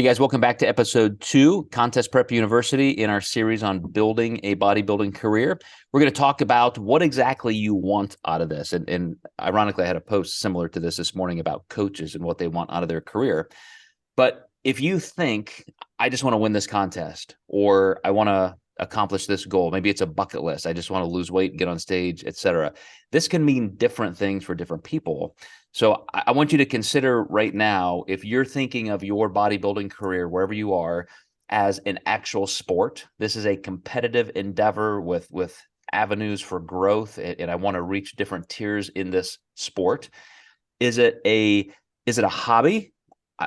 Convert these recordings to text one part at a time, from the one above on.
Hey guys, welcome back to episode 2, Contest Prep University, in our series on building a bodybuilding career. We're going to talk about what exactly you want out of this. And ironically, I had a post similar to this morning about coaches and what they want out of their career. But if you think, I just want to win this contest, or I want to accomplish this goal, maybe it's a bucket list, I just want to lose weight, get on stage, etc. This can mean different things for different people. So I want you to consider right now, if you're thinking of your bodybuilding career, wherever you are, as an actual sport. This is a competitive endeavor with avenues for growth, and I want to reach different tiers in this sport. Is it a hobby?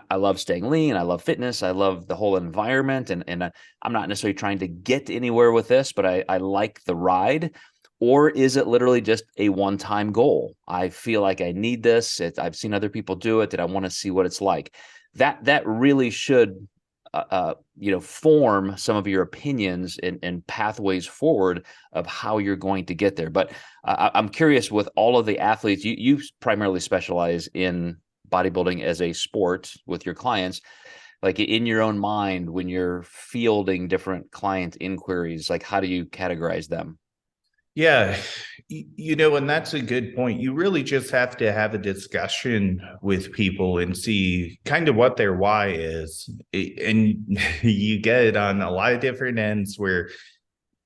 I love staying lean. I love fitness. I love the whole environment. And I'm not necessarily trying to get anywhere with this, but I like the ride. Or is it literally just a one-time goal? I feel like I need this. I've seen other people do it, and I want to see what it's like. That really should form some of your opinions and pathways forward of how you're going to get there. But I'm curious, with all of the athletes, you primarily specialize in bodybuilding as a sport with your clients. Like, in your own mind, when you're fielding different client inquiries, like, how do you categorize them? Yeah, and that's a good point. You really just have to have a discussion with people and see kind of what their why is. And you get it on a lot of different ends where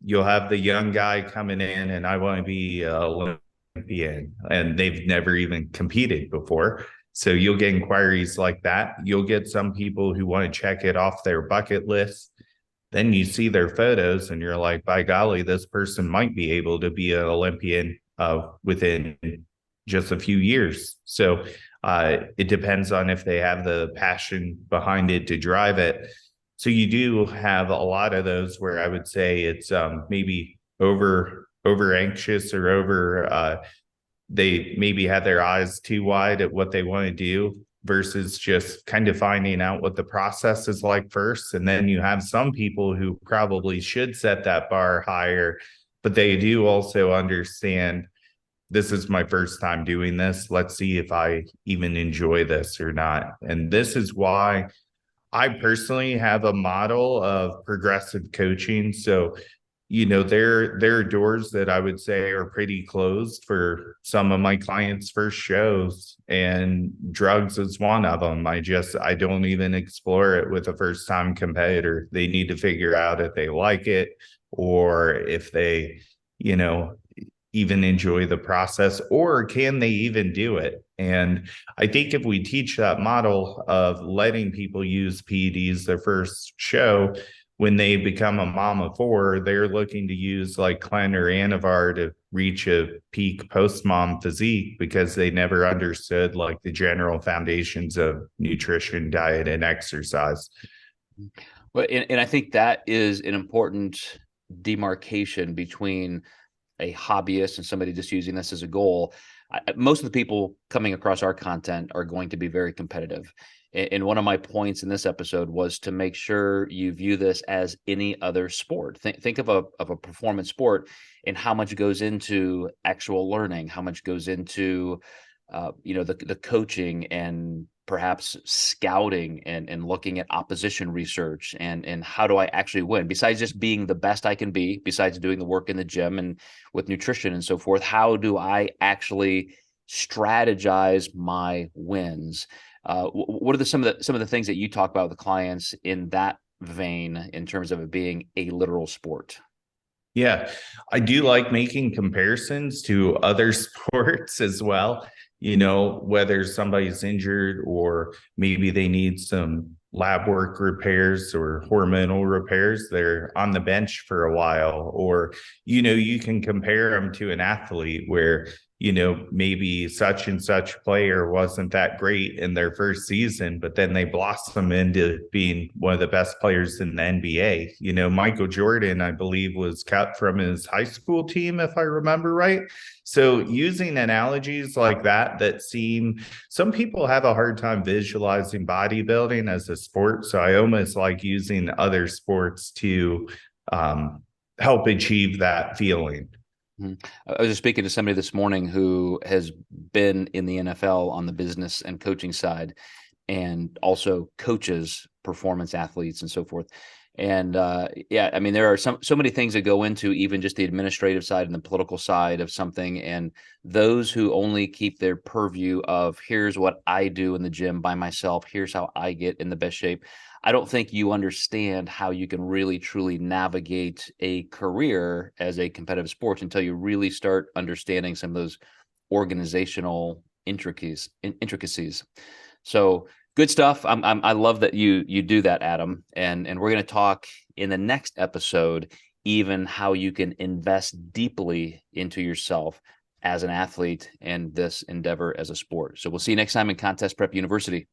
you'll have the young guy coming in and I want to be an Olympian, and they've never even competed before. So you'll get inquiries like that. You'll get some people who want to check it off their bucket list. Then you see their photos and you're like, by golly, this person might be able to be an Olympian within just a few years. So it depends on if they have the passion behind it to drive it. So you do have a lot of those where I would say it's maybe over anxious or over they maybe have their eyes too wide at what they want to do, versus just kind of finding out what the process is like first. And then you have some people who probably should set that bar higher, but they do also understand, this is my first time doing this. Let's see if I even enjoy this or not. And this is why I personally have a model of progressive coaching. So there are doors that I would say are pretty closed for some of my clients' first shows, and drugs is one of them. I don't even explore it with a first time competitor. They need to figure out if they like it, or if they, even enjoy the process, or can they even do it. And I think if we teach that model of letting people use PEDs their first show, when they become a mom of 4, they're looking to use like Clen or Anavar to reach a peak post-mom physique, because they never understood like the general foundations of nutrition, diet, and exercise. Well, and I think that is an important demarcation between a hobbyist and somebody just using this as a goal. Most of the people coming across our content are going to be very competitive. And one of my points in this episode was to make sure you view this as any other sport. Think of a performance sport, and how much goes into actual learning, how much goes into the coaching, and perhaps scouting, and looking at opposition research, and how do I actually win, besides just being the best I can be, besides doing the work in the gym and with nutrition and so forth. How do I actually strategize my wins? What are some of the things that you talk about with the clients in that vein, in terms of it being a literal sport? Yeah, I do like making comparisons to other sports as well. Whether somebody's injured, or maybe they need some lab work repairs or hormonal repairs, they're on the bench for a while. Or, you can compare them to an athlete where, maybe such and such player wasn't that great in their first season, but then they blossom into being one of the best players in the NBA. Michael Jordan, I believe, was cut from his high school team, if I remember right. So using analogies like that seem, some people have a hard time visualizing bodybuilding as a sport. So I almost like using other sports to help achieve that feeling. I was just speaking to somebody this morning who has been in the NFL on the business and coaching side, and also coaches performance athletes and so forth. And yeah, I mean, there are so many things that go into even just the administrative side and the political side of something. And those who only keep their purview of here's what I do in the gym by myself, here's how I get in the best shape. I don't think you understand how you can really truly navigate a career as a competitive sport until you really start understanding some of those organizational intricacies. So good stuff. I love that you do that, Adam. And we're going to talk in the next episode even how you can invest deeply into yourself as an athlete and this endeavor as a sport. So we'll see you next time in Contest Prep University.